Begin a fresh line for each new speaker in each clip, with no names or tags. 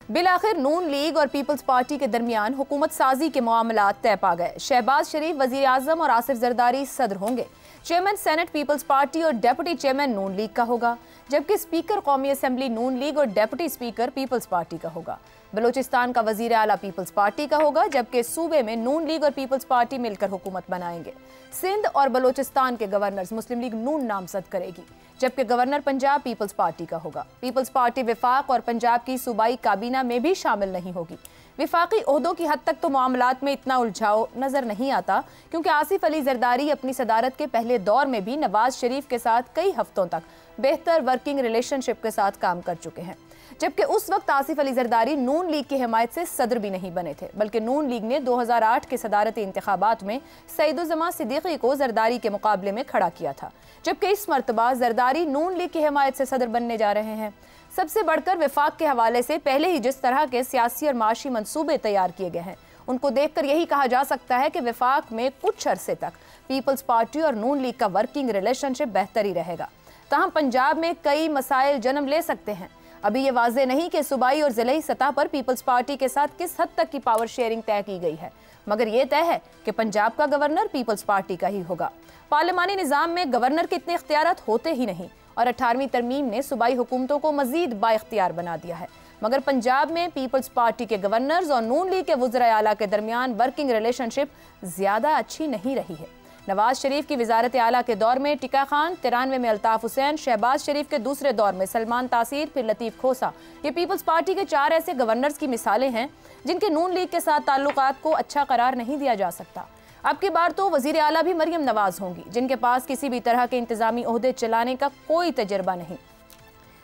बिलाखिर नून league और peoples party के दरमियान हुकूमत साजी के मामलात तय पा गए। शहबाज शरीफ वजीर आजम और आसिफ जरदारी सदर होंगे। चेयरमैन सेनेट पीपल्स पार्टी और डेप्यूटी चेयरमैन नून लीग का होगा, जबकि स्पीकर कौमी असेंबली नून लीग और डेप्यूटी स्पीकर पीपल्स पार्टी का होगा। बलोचिस्तान का वजीर आला पीपल्स पार्टी का होगा, जबकि सूबे में नून लीग और पीपल्स पार्टी मिलकर हुकूमत बनाएंगे। सिंध और बलोचिस्तान के गवर्नर मुस्लिम लीग नून नामजद करेगी, जबकि गवर्नर पंजाब पीपल्स पार्टी का होगा। पीपल्स पार्टी विफाक और पंजाब की सूबाई काबीना में भी शामिल नहीं होगी। विफाकी ओहदों की हद तक तो मामलात में इतना उलझाव नजर नहीं आता, क्योंकि आसिफ अली जरदारी अपनी सदारत के पहले दौर में भी नवाज शरीफ के साथ कई हफ्तों तक बेहतर वर्किंग रिलेशनशिप के साथ काम कर चुके हैं, जबकि उस वक्त आसिफ अली जरदारी नून लीग की हिमायत से सदर भी नहीं बने थे, बल्कि नून लीग ने 2008 के सदारती इंतखाबात में सईदुज़्ज़मा सिद्दीकी को जरदारी के मुकाबले में खड़ा किया था, जबकि इस मरतबा जरदारी नून लीग की हिमायत से सदर बनने जा रहे हैं। सबसे बढ़कर विफाक के हवाले से पहले ही जिस तरह के सियासी और माशी मंसूबे तैयार किए गए हैं, उनको देखकर यही कहा जा सकता है कि विफाक में कुछ अरसे तक पीपल्स पार्टी और नून लीग का वर्किंग रिलेशनशिप बेहतर ही रहेगा। ताहम पंजाब में कई मसाइल जन्म ले सकते हैं। अभी ये वाज़ेह नहीं कि सूबाई और ज़िलाई सतह पर पीपल्स पार्टी के साथ किस हद तक की पावर शेयरिंग तय की गई है, मगर ये तय है कि पंजाब का गवर्नर पीपल्स पार्टी का ही होगा। पार्लिमानी निज़ाम में गवर्नर के इतने इख्तियारात होते ही नहीं और 18वीं तरमीम ने सूबाई हुकूमतों को मजीद बाइख्तियार बना दिया है, मगर पंजाब में पीपल्स पार्टी के गवर्नर्स और नून लीग के वज़ीर आला के दरमियान वर्किंग रिलेशनशिप ज़्यादा अच्छी नहीं रही है। नवाज शरीफ की वजारत आला के दौर में टिका खान, 93 में अल्ताफ हुसैन, शहबाज शरीफ के दूसरे दौर में सलमान तासीर, फिर लतीफ़ खोसा, ये पीपल्स पार्टी के 4 ऐसे गवर्नर्स की मिसालें हैं जिनके नून लीग के साथ ताल्लुकात को अच्छा करार नहीं दिया जा सकता। अब की बार तो वजीर आला भी मरियम नवाज होंगी, जिनके पास किसी भी तरह के इंतजामी ओहदे चलाने का कोई तजर्बा नहीं।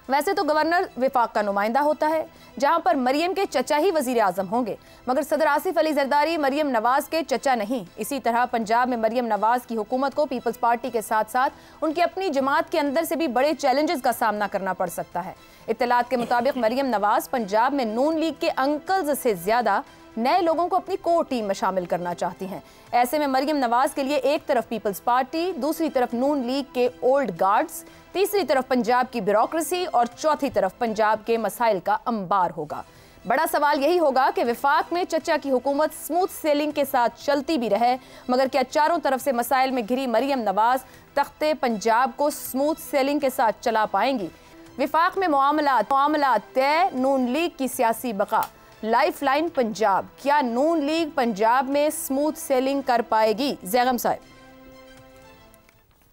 वैसे तो गवर्नर विफाक का नुमाइंदा होता है, जहां पर मरियम के चचा ही वजीर आजम होंगे, मगर सदर आसिफ अली जरदारी मरियम नवाज के चचा नहीं। इसी तरह पंजाब में मरियम नवाज की हुकूमत को पीपल्स पार्टी के साथ साथ उनकी अपनी जमात के अंदर से भी बड़े चैलेंजेस का सामना करना पड़ सकता है। इत्तलात के मुताबिक मरियम नवाज पंजाब में नून लीग के अंकल्स से ज्यादा नए लोगों को अपनी कोर टीम में शामिल करना चाहती हैं। ऐसे में मरियम नवाज के लिए एक तरफ पीपल्स पार्टी, दूसरी तरफ नून लीग के ओल्ड गार्ड्स, तीसरी तरफ पंजाब की ब्यूरोक्रेसी और चौथी तरफ पंजाब के मसाइल का अंबार होगा। बड़ा सवाल यही होगा कि विफाक में चचा की हुकूमत स्मूथ सेलिंग के साथ चलती भी रहे, मगर क्या चारों तरफ से मसाइल में घिरी मरियम नवाज तख्ते पंजाब को स्मूथ सेलिंग के साथ चला पाएंगी? विफाक में मामलात तय, नून लीग की सियासी बका, लाइफ लाइन पंजाब, क्या नून लीग पंजाब में स्मूथ सेलिंग कर पाएगी? जैगम साहब,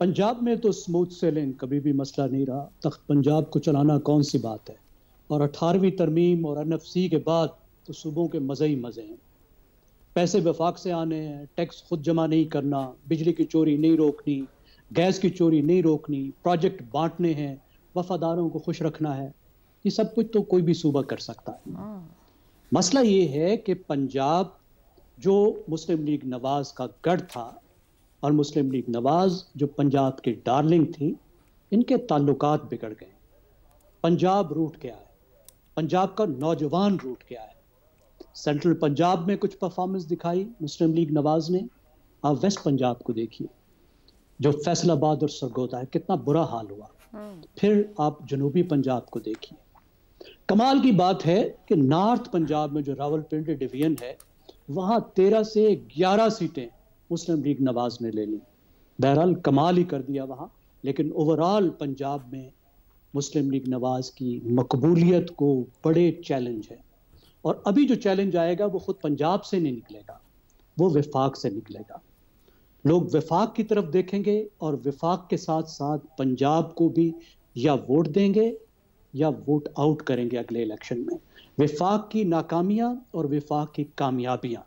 पंजाब में तो स्मूथ सेलिंग कभी भी मसला नहीं रहा। तख्त पंजाब को चलाना कौन सी बात है, और 18वीं तरमीम और NFC के बाद तो सूबों के मज़े ही मज़े हैं। पैसे वफाक से आने हैं, टैक्स खुद जमा नहीं करना, बिजली की चोरी नहीं रोकनी, गैस की चोरी नहीं रोकनी, प्रोजेक्ट बांटने हैं, वफादारों को खुश रखना है, ये सब कुछ तो कोई भी सूबा कर सकता है। मसला ये है कि पंजाब जो मुस्लिम लीग नवाज का गढ़ था और मुस्लिम लीग नवाज जो पंजाब की डार्लिंग थी, इनके ताल्लुकात बिगड़ गए। पंजाब रूट गया है, पंजाब का नौजवान रूट गया है। सेंट्रल पंजाब में कुछ परफॉर्मेंस दिखाई मुस्लिम लीग नवाज ने, आप वेस्ट पंजाब को देखिए, जो फैसलाबाद और सरगोदा है, कितना बुरा हाल हुआ। फिर आप जनूबी पंजाब को देखिए। कमाल की बात है कि नॉर्थ पंजाब में जो रावलपिंडी डिवीजन है, वहां 13 से 11 सीटें मुस्लिम लीग नवाज ने ले ली। बहरहाल कमाल ही कर दिया वहां, लेकिन ओवरऑल पंजाब में मुस्लिम लीग नवाज की मकबूलियत को बड़े चैलेंज है। और अभी जो चैलेंज आएगा वो खुद पंजाब से नहीं निकलेगा, वो विफाक से निकलेगा। लोग विफाक की तरफ देखेंगे और विफाक के साथ साथ पंजाब को भी या वोट देंगे या वोट आउट करेंगे अगले इलेक्शन में। विफाक की नाकामियां और विफाक की कामयाबियां,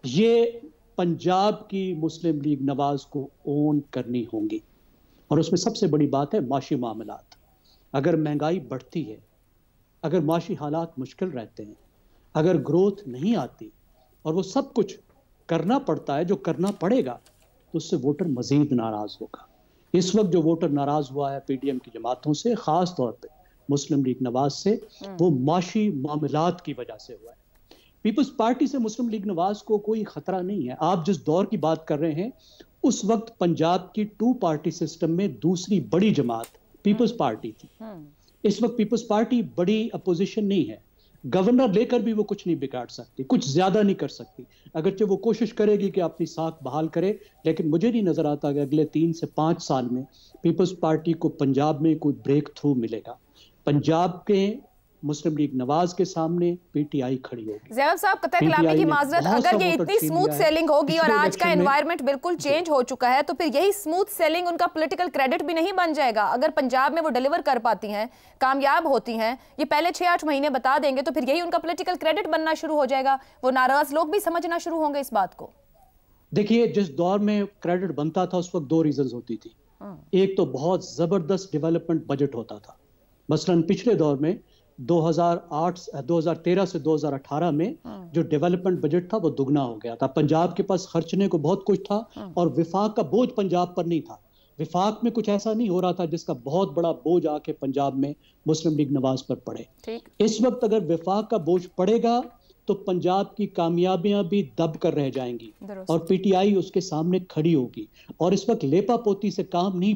ये पंजाब की मुस्लिम लीग नवाज को ओन करनी होंगी। और उसमें सबसे बड़ी बात है माशी मामलात। अगर महंगाई बढ़ती है, अगर माशी हालात मुश्किल रहते हैं, अगर ग्रोथ नहीं आती और वो सब कुछ करना पड़ता है जो करना पड़ेगा, तो उससे वोटर मजीद नाराज होगा। इस वक्त जो वोटर नाराज हुआ है PDM की जमातों से, खास तौर पे मुस्लिम लीग नवाज से, वो माशी मामलात की वजह से हुआ है। पीपल्स पार्टी से मुस्लिम लीग नवाज को कोई खतरा नहीं है। आप जिस दौर की बात कर रहे हैं, उस वक्त पंजाब की 2 पार्टी सिस्टम में दूसरी बड़ी जमात पीपल्स पार्टी थी। इस वक्त पीपल्स पार्टी बड़ी अपोजिशन नहीं है। गवर्नर लेकर भी वो कुछ नहीं बिगाड़ सकती, कुछ ज्यादा नहीं कर सकती, अगरचे वो कोशिश करेगी कि अपनी साख बहाल करे। लेकिन मुझे नहीं नजर आता कि अगले 3 से 5 साल में पीपल्स पार्टी को पंजाब में कोई ब्रेक थ्रू मिलेगा। पंजाब के मुस्लिम लीग नवाज के सामने पीटीआई खड़ी होगी।
ज़ैनब साहब, कतई कलामी की माजरत, अगर ये इतनी स्मूथ सेलिंग होगी और आज का एनवायरनमेंट बिल्कुल चेंज हो चुका है, तो फिर यही स्मूथ सेलिंग उनका पॉलिटिकल क्रेडिट भी नहीं बन जाएगा? अगर पंजाब में वो डिलीवर कर पाती हैं, कामयाब होती हैं, ये पहले 6-8 महीने बता देंगे, तो फिर यही उनका पॉलिटिकल क्रेडिट बनना शुरू हो जाएगा। वो नाराज लोग भी समझना शुरू होंगे इस बात को। देखिए,
जिस दौर में क्रेडिट बनता था उस वक्त 2 रीजन होती थी। एक तो बहुत जबरदस्त डेवलपमेंट बजट होता था। मसलन पिछले दौर में 2013 से 2018 में जो डेवलपमेंट बजट था वो दुगना हो गया था। पंजाब के पास खर्चने को बहुत कुछ था और विफाक का बोझ पंजाब पर नहीं था। विफाक में कुछ ऐसा नहीं हो रहा था जिसका बहुत बड़ा बोझ आके पंजाब में मुस्लिम लीग नवाज पर पड़े। इस वक्त अगर विफाक का बोझ पड़ेगा तो पंजाब की कामयाबियां भी दब कर रह जाएंगी और पीटीआई उसके सामने खड़ी होगी। और इस वक्त लेपा पोती से काम नहीं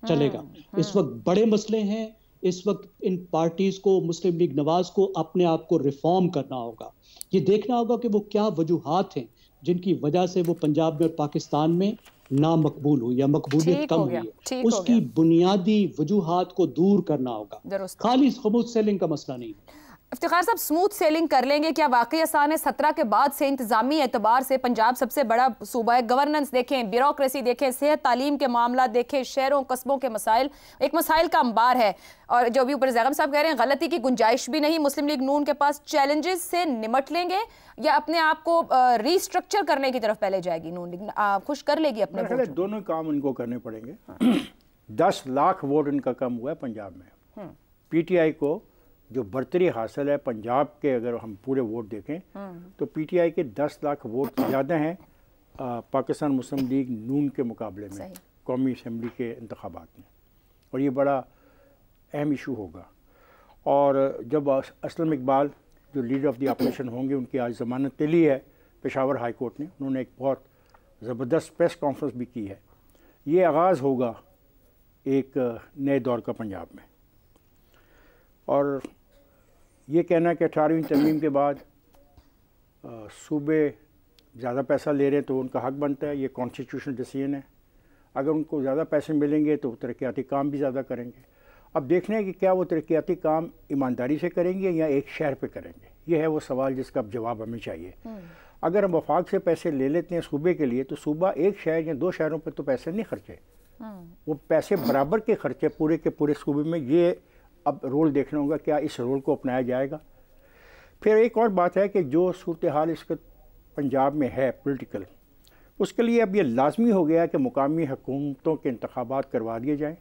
चलेगा। इस वक्त बड़े मसले हैं। इस वक्त इन पार्टीज को, मुस्लिम लीग नवाज को अपने आप को रिफॉर्म करना होगा। ये देखना होगा कि वो क्या वजूहात हैं जिनकी वजह से वो पंजाब में और पाकिस्तान में नामकबूल हुई या मकबूलियत कम हुई है। उसकी बुनियादी वजूहात को दूर करना होगा, खाली स्मूथ सेलिंग का मसला नहीं है।
इफ्तिखार साहब, स्मूथ सेलिंग कर लेंगे क्या वाकई आसान है? 17 के बाद से इंतजामी एतबार से पंजाब सबसे बड़ा सूबा है। गवर्नेंस देखें, ब्यूरोक्रेसी देखें, सेहत तालीम के मामला देखें, शहरों कस्बों के मसाइल, एक मसाइल का अंबार है। और जो भी ऊपर ज़ैगम साहब कह रहे हैं, गलती की गुंजाइश भी नहीं। मुस्लिम लीग नून के पास चैलेंजेस से निमट लेंगे या अपने आप को रीस्ट्रक्चर करने की तरफ पहले जाएगी नून लीग, खुश कर लेगी अपने?
दोनों काम इनको करने पड़ेंगे। 10 लाख वोट इनका कम हुआ है पंजाब में। पीटीआई को जो बर्तरी हासिल है पंजाब के, अगर हम पूरे वोट देखें तो पीटीआई के 10 लाख वोट ज़्यादा हैं पाकिस्तान मुस्लिम लीग नून के मुकाबले में कौमी असम्बली के इंतखाबात में। और ये बड़ा अहम इशू होगा। और जब असलम इकबाल जो लीडर ऑफ द अपोजिशन होंगे, उनकी आज ज़मानत ली है पेशावर हाई कोर्ट ने, उन्होंने एक बहुत ज़बरदस्त प्रेस कॉन्फ्रेंस भी की है। ये आगाज़ होगा एक नए दौर का पंजाब में। और ये कहना कि 18वीं तरमीम के बाद सूबे ज़्यादा पैसा ले रहे हैं तो उनका हक बनता है, ये कॉन्स्टिट्यूशनल डिसीजन है। अगर उनको ज़्यादा पैसे मिलेंगे तो तरक्याती काम भी ज़्यादा करेंगे। अब देखना है कि क्या वो तरक्याती काम ईमानदारी से करेंगे या एक शहर पे करेंगे। ये है वो सवाल जिसका अब जवाब हमें चाहिए। अगर हम वफाक से पैसे ले लेते हैं सूबे के लिए, तो सूबा एक शहर या 2 शहरों पर तो पैसे नहीं खर्चे, वो पैसे बराबर के खर्चे पूरे के पूरे सूबे में। ये अब रोल देखना होगा, क्या इस रोल को अपनाया जाएगा। फिर एक और बात है कि जो सूरत हाल इस पंजाब में है पॉलिटिकल, उसके लिए अब ये लाजमी हो गया कि मुकामी हुकूमतों के इंतखाबात करवा दिए जाएं,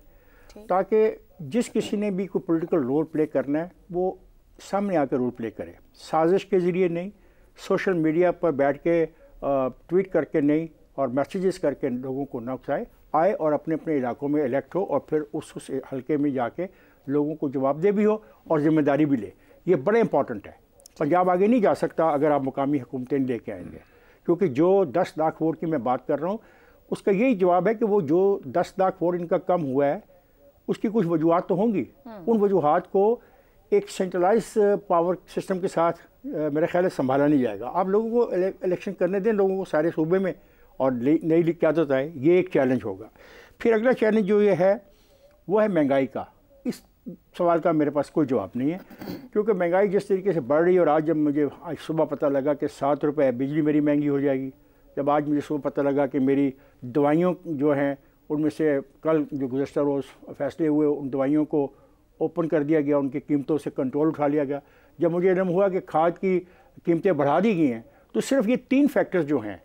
ताकि जिस किसी ने भी कोई पॉलिटिकल रोल प्ले करना है वो सामने आकर रोल प्ले करे। साजिश के ज़रिए नहीं, सोशल मीडिया पर बैठ के ट्वीट करके नहीं और मैसेजेस करके लोगों को न उकसाए, आए और अपने अपने इलाकों में इलेक्ट हो और फिर उस हल्के में जाके लोगों को जवाबदेह भी हो और ज़िम्मेदारी भी ले। ये बड़ा इंपॉर्टेंट है। पंजाब आगे नहीं जा सकता अगर आप मुकामी हुकूमतें लेके आएंगे, क्योंकि जो 10 लाख वोट की मैं बात कर रहा हूँ उसका यही जवाब है कि वो जो 10 लाख वोट इनका कम हुआ है उसकी कुछ वजूहत तो होंगी। उन वजूहत को एक सेंट्रलाइज पावर सिस्टम के साथ मेरे ख्याल से संभाला नहीं जाएगा। आप लोगों को इलेक्शन करने दें, लोगों को सारे सूबे में, और नई लीग क्यादत आए, ये एक चैलेंज होगा। फिर अगला चैलेंज जो ये है वो है महंगाई का। इस सवाल का मेरे पास कोई जवाब नहीं है, क्योंकि महंगाई जिस तरीके से बढ़ रही है, और आज जब मुझे आज सुबह पता लगा कि 7 रुपये बिजली मेरी महंगी हो जाएगी, जब आज मुझे सुबह पता लगा कि मेरी दवाइयों जो हैं उनमें से कल जो गुज़श्ता रोज़ फैसले हुए उन दवाइयों को ओपन कर दिया गया, उनकी कीमतों से कंट्रोल उठा लिया गया। जब मुझे इल्म हुआ कि खाद की कीमतें बढ़ा दी गई हैं, तो सिर्फ ये 3 फैक्टर्स जो हैं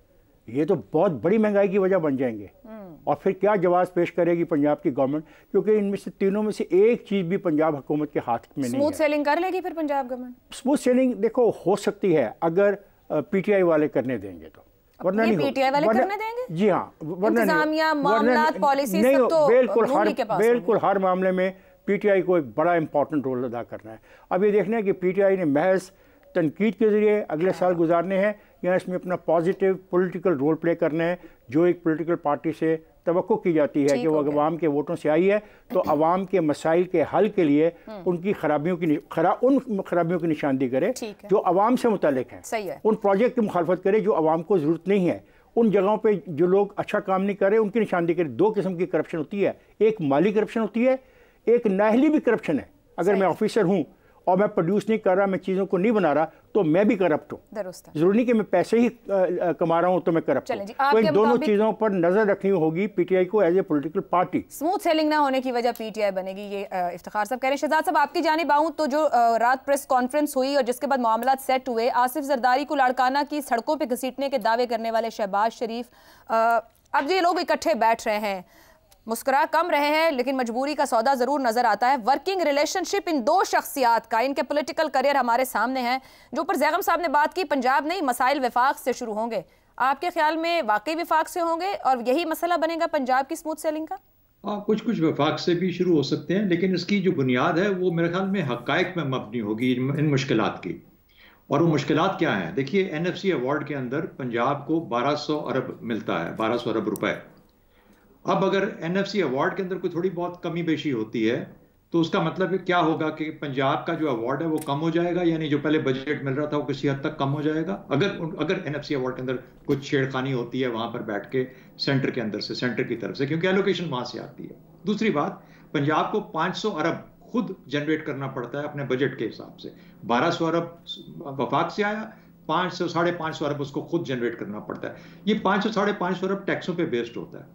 ये तो बहुत बड़ी महंगाई की वजह बन जाएंगे। और फिर क्या जवाब पेश करेगी पंजाब की गवर्नमेंट, क्योंकि इनमें से तीनों में से एक चीज़ भी पंजाब हुकूमत के हाथ में नहीं है।
स्मूथ सेलिंग कर लेगी फिर पंजाब गवर्नमेंट?
स्मूथ सेलिंग देखो हो सकती है अगर पीटीआई वाले करने देंगे तो, वरना नहीं।
पीटीआई वाले करने देंगे?
जी हाँ,
इंतजामिया, मामलात, पॉलिसी सब तो
बिल्कुल हर मामले में पीटीआई को एक बड़ा इंपॉर्टेंट रोल अदा करना है। अब ये देखना है कि पीटीआई ने महज तनकीद के ज़रिए अगले साल गुजारने हैं या इसमें अपना पॉजिटिव पॉलिटिकल रोल प्ले करना है, जो एक पॉलिटिकल पार्टी से तवक्को की जाती है कि वो अवाम के वोटों से आई है तो अवाम के मसाइल के हल के लिए उनकी उन खराबियों की निशानदेही करे जो अवाम से मुतालिक है, उन प्रोजेक्ट की मुखालफत करे जो अवाम को ज़रूरत नहीं है, उन जगहों पे जो लोग अच्छा काम नहीं कर रहे उनकी निशानदेही करे। दो किस्म की करप्शन होती है, एक माली करप्शन होती है, एक नाहली भी करप्शन है। अगर मैं ऑफिसर हूँ और मैं प्रोड्यूस नहीं कर रहा, मैं चीज़ों को नहीं बना रहा, तो मैं भी करप्ट हूँ। जरूरी नहीं कि मैं पैसे ही कमा रहा हूँ तो मैं करप्ट हूँ। तो इन दोनों चीज़ों पर नजर रखनी होगी पीटीआई को as a political party.
Smooth sailing ना होने की वजह पीटीआई बनेगी, ये इफ्तिखार साहब कह रहे हैं। शहजाद साहब, आपकी जानिब आऊं तो जो रात प्रेस कॉन्फ्रेंस हुई और जिसके बाद मामला सेट हुए, आसिफ जरदारी को लाड़काना की सड़कों पर घसीटने के दावे करने वाले शहबाज शरीफ, अब ये लोग इकट्ठे बैठ रहे हैं, मुस्कुरा कम रहे हैं, लेकिन मजबूरी का सौदा जरूर नजर आता है। वर्किंग रिलेशनशिप इन दो शख्सियात का, इनके पॉलिटिकल करियर हमारे सामने है। जो ऊपर जैगम साहब ने बात की, पंजाब नहीं मसाइल विफाक से शुरू होंगे, आपके ख्याल में वाकई विफाक से होंगे और यही मसला बनेगा पंजाब की स्मूथ सेलिंग का?
कुछ कुछ विफाक से भी शुरू हो सकते हैं, लेकिन इसकी जो बुनियाद है वो मेरे ख्याल में हकायक में मबनी होगी इन मुश्किलात की। और वो मुश्किलात क्या हैं? देखिए, NFC अवार्ड के अंदर पंजाब को 1200 अरब मिलता है, 1200 अरब रुपए। अब अगर NFC अवार्ड के अंदर कोई थोड़ी बहुत कमी बेशी होती है तो उसका मतलब क्या होगा कि पंजाब का जो अवार्ड है वो कम हो जाएगा, यानी जो पहले बजट मिल रहा था वो किसी हद तक कम हो जाएगा। अगर NFC अवार्ड के अंदर कुछ छेड़खानी होती है वहां पर बैठ के सेंटर के अंदर से, सेंटर की तरफ से, क्योंकि एलोकेशन वहां से आती है। दूसरी बात, पंजाब को 500 अरब खुद जनरेट करना पड़ता है अपने बजट के हिसाब से। 1200 अरब वफाक से आया, 500 साढ़े 500 अरब उसको खुद जनरेट करना पड़ता है। ये 500 साढ़े 500 अरब टैक्सों पे बेस्ड होता है।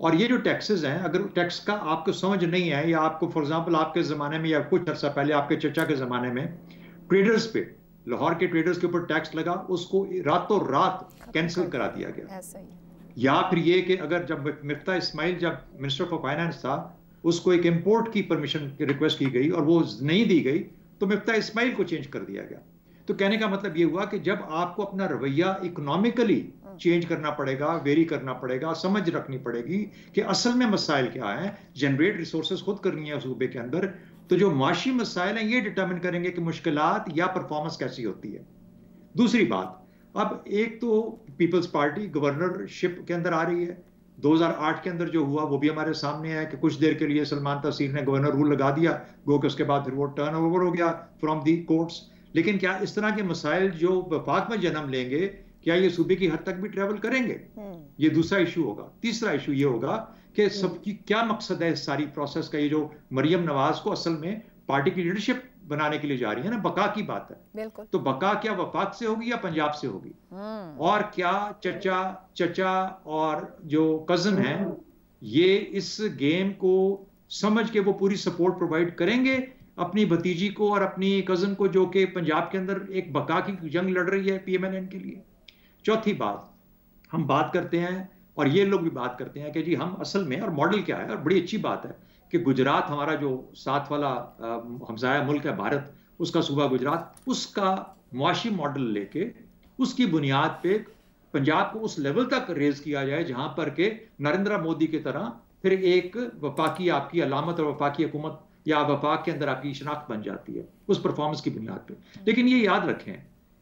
और ये जो टैक्सेस हैं, अगर टैक्स का आपको समझ नहीं है, या आपको फॉर एग्जांपल आपके ज़माने में या कुछ अर्सा पहले आपके चचा के ज़माने में ट्रेडर्स पे, लाहौर के ट्रेडर्स के ऊपर टैक्स लगा, उसको रातों रात कैंसिल करा दिया गया। या फिर ये कि अगर जब मिफ्ता इस्माइल जब मिनिस्टर ऑफ फाइनेंस था, उसको एक इंपोर्ट की परमिशन रिक्वेस्ट की गई और वो नहीं दी गई तो मिफ्ता इस्माइल को चेंज कर दिया गया। तो कहने का मतलब ये हुआ कि जब आपको अपना रवैया इकोनॉमिकली चेंज करना पड़ेगा, वेरी करना पड़ेगा, समझ रखनी पड़ेगी कि असल में मसाइल क्या है, जनरेट रिसोर्सेज खुद करनी है सूबे के अंदर, तो जो माशी मसाइल हैं ये डिटरमिन करेंगे कि मुश्किलात या परफॉर्मेंस कैसी होती है। दूसरी बात, अब एक तो पीपल्स पार्टी गवर्नरशिप के अंदर आ रही है। 2008 के अंदर जो हुआ वो भी हमारे सामने है कि कुछ देर के लिए सलमान तहसीर ने गवर्नर रूल लगा दिया, गो के उसके बाद फिर वो टर्न ओवर हो गया फ्रॉम दी कोर्ट्स। लेकिन क्या इस तरह के मसाइल जो वफाक में जन्म लेंगे, क्या ये सूबे की हद तक भी ट्रेवल करेंगे? ये दूसरा इशू होगा। तीसरा इशू ये होगा कि सबकी क्या मकसद है इस सारी प्रोसेस का। ये जो मरियम नवाज को असल में पार्टी की लीडरशिप बनाने के लिए जा रही है ना, बका की बात है, बिल्कुल। तो बका क्या वफाक से होगी या पंजाब से होगी? और क्या चचा और जो कजन है ये इस गेम को समझ के वो पूरी सपोर्ट प्रोवाइड करेंगे अपनी भतीजी को और अपनी कजन को, जो कि पंजाब के अंदर एक बका की जंग लड़ रही है PMLN के लिए? चौथी बात, हम बात करते हैं और ये लोग भी बात करते हैं कि जी हम असल में, और मॉडल क्या है, और बड़ी अच्छी बात है कि गुजरात हमारा जो साथ वाला हमसाया मुल्क है भारत, उसका सूबा गुजरात, उसका मुआशी मॉडल लेके उसकी बुनियाद पे पंजाब को उस लेवल तक रेज किया जाए जहां पर के नरेंद्र मोदी की तरह फिर एक वफाकी आपकी अलामत और वफाकी हुकूमत या वफाक के अंदर आपकी शनाख्त बन जाती है उस परफॉर्मेंस की बुनियाद पे। लेकिन ये याद रखें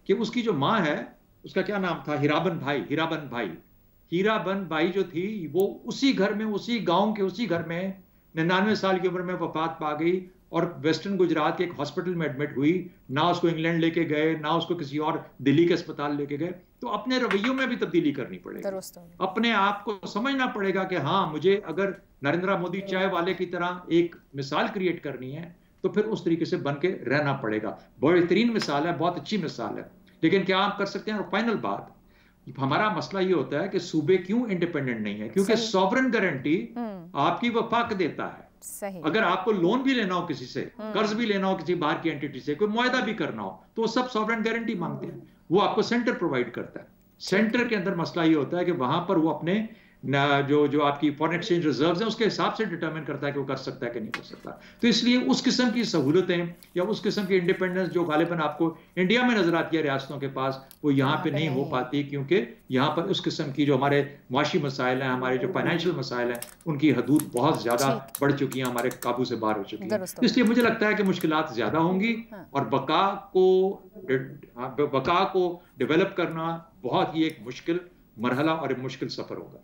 कि उसकी जो माँ है, उसका क्या नाम था, हीराबन भाई जो थी, वो उसी घर में, उसी गांव के उसी घर में 99 साल की उम्र में वफात पा गई और वेस्टर्न गुजरात के एक हॉस्पिटल में एडमिट हुई। ना उसको इंग्लैंड लेके गए, ना उसको किसी और दिल्ली के अस्पताल लेके गए। तो अपने रवैयों में भी तब्दीली करनी पड़ेगी, अपने आप को समझना पड़ेगा कि हाँ, मुझे अगर नरेंद्र मोदी चाय वाले की तरह एक मिसाल क्रिएट करनी है तो फिर उस तरीके से बन के रहना पड़ेगा। बेहतरीन मिसाल है, बहुत अच्छी मिसाल है, लेकिन क्या आप कर सकते हैं? और फाइनल बात, हमारा मसला ये होता है कि सूबे क्यों इंडिपेंडेंट नहीं है? क्योंकि सॉवरेन गारंटी आपकी वफाक देता है। सही। अगर आपको लोन भी लेना हो किसी से, कर्ज भी लेना हो किसी बाहर की एंटिटी से, कोई मुआहदा भी करना हो, तो वो सब सॉवरेन गारंटी मांगते हैं, वो आपको सेंटर प्रोवाइड करता है। सेंटर के अंदर मसला ये होता है कि वहां पर वो अपने जो आपकी फॉरेन एक्सचेंज रिजर्व्स हैं उसके हिसाब से डिटरमिन करता है कि वो कर सकता है कि नहीं कर सकता। तो इसलिए उस किस्म की सहूलतें या उस किस्म की इंडिपेंडेंस जो गालिबन आपको इंडिया में नजर आती है रियासतों के पास, वो यहाँ पे नहीं हो पाती, क्योंकि यहाँ पर उस किस्म की जो हमारे माशी मसाइल हैं, हमारे जो फाइनेंशियल मसाइल हैं, उनकी हदूद बहुत ज्यादा बढ़ चुकी हैं, हमारे काबू से बाहर हो चुकी है। इसलिए मुझे लगता है कि मुश्किलात ज्यादा होंगी और बका को डेवलप करना बहुत ही एक मुश्किल मरहला और एक मुश्किल सफर होगा।